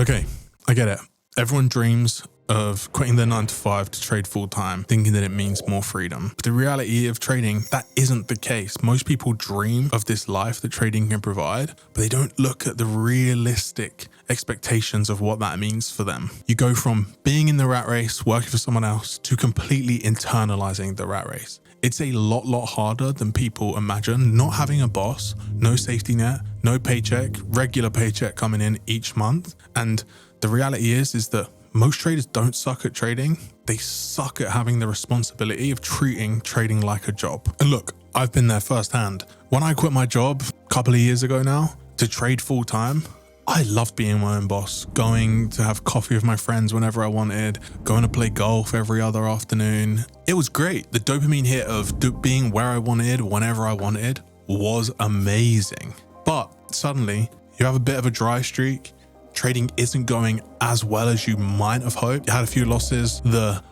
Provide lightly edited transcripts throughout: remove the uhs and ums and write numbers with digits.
Okay, I get it. Everyone dreams of quitting their 9 to 5 to trade full time, thinking that it means more freedom. But the reality of trading, that isn't the case. Most people dream of this life that trading can provide, but they don't look at the realistic expectations of what that means for them. You go from being in the rat race, working for someone else, to completely internalizing the rat race. It's a lot harder than people imagine. Not having a boss, no safety net, no paycheck, regular paycheck coming in each month. And the reality is that most traders don't suck at trading. They suck at having the responsibility of treating trading like a job. And look, I've been there firsthand. When I quit my job a couple of years ago now to trade full time, I loved being my own boss, going to have coffee with my friends whenever I wanted, going to play golf every other afternoon. It was great. The dopamine hit of being where I wanted, whenever I wanted, was amazing. But suddenly you have a bit of a dry streak. Trading isn't going as well as you might have hoped. You had a few losses.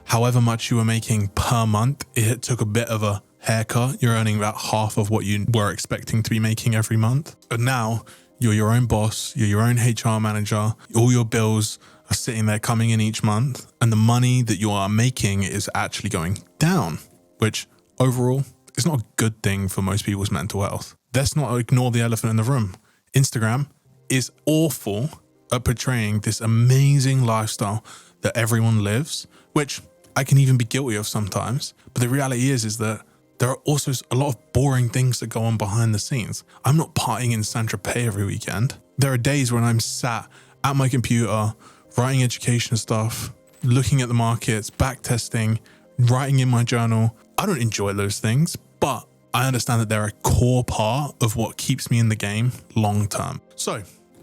However much you were making per month, it took a bit of a haircut. You're earning about half of what you were expecting to be making every month. But now you're your own boss, you're your own HR manager. All your bills are sitting there coming in each month, and the money that you are making is actually going down, which overall is not a good thing for most people's mental health. Let's not ignore the elephant in the room. Instagram is awful at portraying this amazing lifestyle that everyone lives, which I can even be guilty of sometimes. But the reality is that there are also a lot of boring things that go on behind the scenes. I'm not partying in Saint-Tropez every weekend. There are days when I'm sat at my computer, writing education stuff, looking at the markets, back testing, writing in my journal. I don't enjoy those things, but I understand that they're a core part of what keeps me in the game long term. So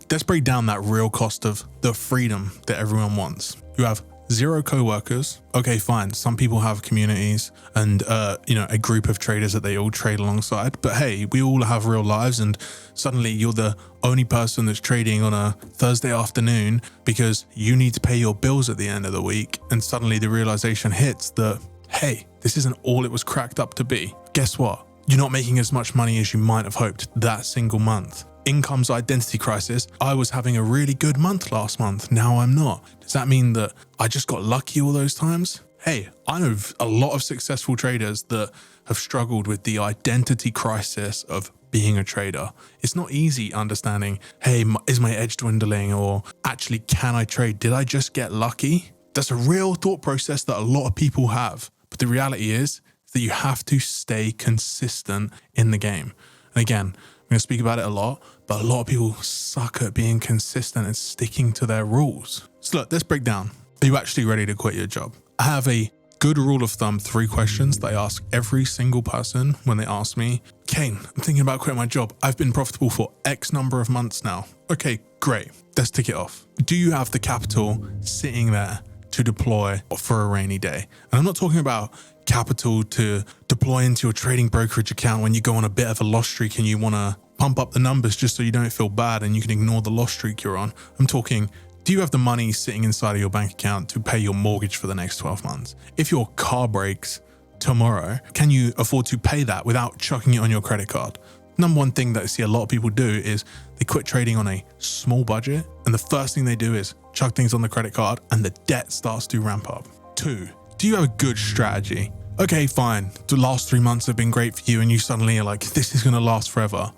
let's break down that real cost of the freedom that everyone wants. You have 0 co-workers. Okay, fine. Some people have communities and, a group of traders that they all trade alongside. But hey, we all have real lives, and suddenly you're the only person that's trading on a Thursday afternoon because you need to pay your bills at the end of the week. And suddenly the realization hits that, hey, this isn't all it was cracked up to be. Guess what? You're not making as much money as you might have hoped that single month. Income's identity crisis. I was having a really good month last month. Now I'm not. Does that mean that I just got lucky all those times? Hey, I know a lot of successful traders that have struggled with the identity crisis of being a trader. It's not easy understanding, hey, is my edge dwindling? Or actually, can I trade? Did I just get lucky? That's a real thought process that a lot of people have. But the reality is that you have to stay consistent in the game. And again, I'm going to speak about it a lot, but a lot of people suck at being consistent and sticking to their rules. So look, let's break down. Are you actually ready to quit your job? I have a good rule of thumb, 3 questions that I ask every single person when they ask me, Kane, I'm thinking about quitting my job. I've been profitable for X number of months now. Okay, great. Let's tick it off. Do you have the capital sitting there to deploy for a rainy day? And I'm not talking about capital to deploy into your trading brokerage account when you go on a bit of a loss streak and you want to pump up the numbers just so you don't feel bad and you can ignore the loss streak you're on. I'm talking, do you have the money sitting inside of your bank account to pay your mortgage for the next 12 months? If your car breaks tomorrow, can you afford to pay that without chucking it on your credit card? Number one thing that I see a lot of people do is they quit trading on a small budget, and the first thing they do is chuck things on the credit card and the debt starts to ramp up. 2, do you have a good strategy? Okay, fine. The last 3 months have been great for you and you suddenly are like, this is going to last forever.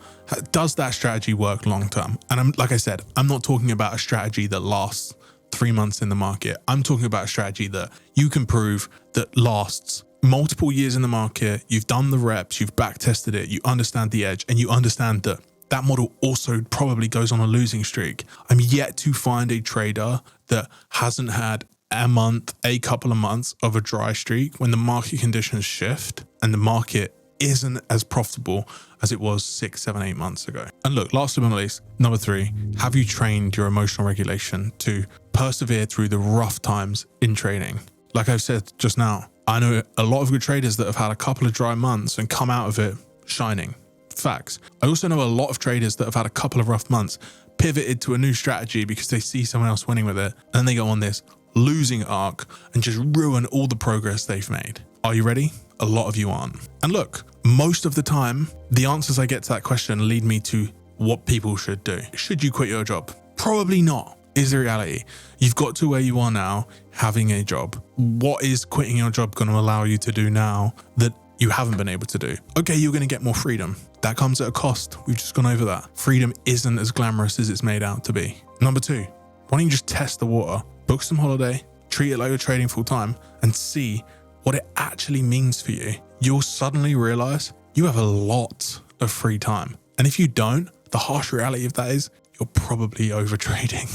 Does that strategy work long term? And like I said, I'm not talking about a strategy that lasts 3 months in the market. I'm talking about a strategy that you can prove that lasts multiple years in the market. You've done the reps, you've back tested it, you understand the edge, and you understand that that model also probably goes on a losing streak. I'm yet to find a trader that hasn't had a couple of months of a dry streak when the market conditions shift and the market isn't as profitable as it was 6, 7, 8 months ago. And look, last but not least, number 3, have you trained your emotional regulation to persevere through the rough times in trading? Like I've said just now, I know a lot of good traders that have had a couple of dry months and come out of it shining. Facts. I also know a lot of traders that have had a couple of rough months, pivoted to a new strategy because they see someone else winning with it, and they go on this losing arc and just ruin all the progress they've made. Are you ready? A lot of you aren't. And look, most of the time, the answers I get to that question lead me to what people should do. Should you quit your job? Probably not. is the reality. You've got to where you are now, having a job. What is quitting your job going to allow you to do now that you haven't been able to do? Okay, you're going to get more freedom. That comes at a cost. We've just gone over that. Freedom isn't as glamorous as it's made out to be. Number 2, why don't you just test the water? Book some holiday, treat it like you're trading full time, and see what it actually means for you. You'll suddenly realize you have a lot of free time. And if you don't, the harsh reality of that is you're probably over trading.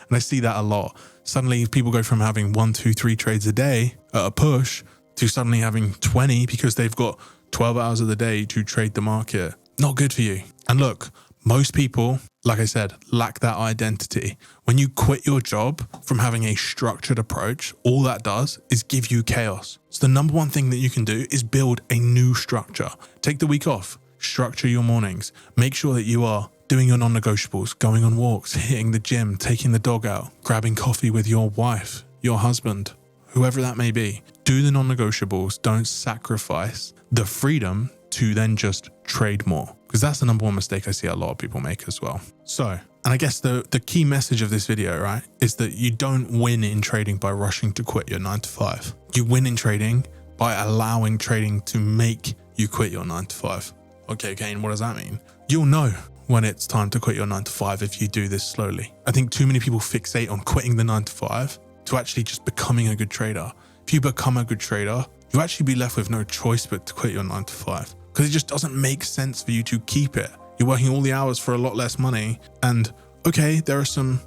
And I see that a lot. Suddenly people go from having 1, 2, 3 trades a day at a push to suddenly having 20 because they've got 12 hours of the day to trade the market. Not good for you. And look, most people, like I said, lack that identity. When you quit your job from having a structured approach, all that does is give you chaos. So the number one thing that you can do is build a new structure. Take the week off, structure your mornings, make sure that you are doing your non-negotiables, going on walks, hitting the gym, taking the dog out, grabbing coffee with your wife, your husband, whoever that may be. Do the non-negotiables. Don't sacrifice the freedom to then just trade more, because that's the number one mistake I see a lot of people make as well. So, and I guess the key message of this video, right, is that you don't win in trading by rushing to quit your 9 to 5. You win in trading by allowing trading to make you quit your 9 to 5. Okay, Kane, what does that mean? You'll know when it's time to quit your 9 to 5 if you do this slowly. I think too many people fixate on quitting the 9 to 5 to actually just becoming a good trader. If you become a good trader, you'll actually be left with no choice but to quit your 9 to 5, because it just doesn't make sense for you to keep it. You're working all the hours for a lot less money. And okay, there are some,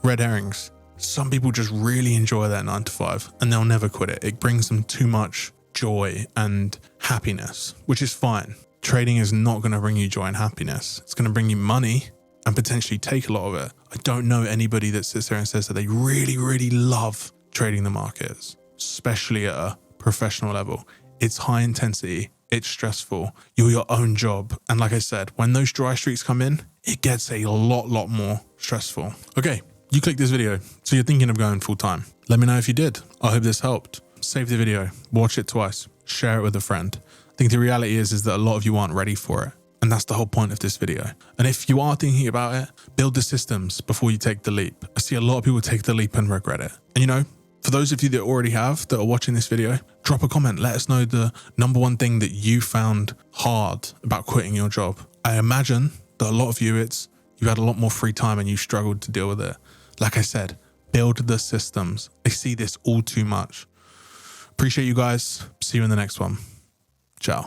red herrings. Some people just really enjoy that 9 to 5 and they'll never quit it. It brings them too much joy and happiness, which is fine. Trading is not going to bring you joy and happiness. It's going to bring you money and potentially take a lot of it. I don't know anybody that sits there and says that they really, really love trading the markets, especially at a professional level. It's high intensity. It's stressful. You're your own job. And like I said, when those dry streaks come in, it gets a lot more stressful. Okay, you clicked this video, so you're thinking of going full time. Let me know if you did. I hope this helped. Save the video, watch it twice, share it with a friend. I think the reality is that a lot of you aren't ready for it. And that's the whole point of this video. And if you are thinking about it, build the systems before you take the leap. I see a lot of people take the leap and regret it. And for those of you that already have, that are watching this video, drop a comment. Let us know the number one thing that you found hard about quitting your job. I imagine that a lot of you, you had a lot more free time and you struggled to deal with it. Like I said, build the systems. I see this all too much. Appreciate you guys. See you in the next one. Ciao.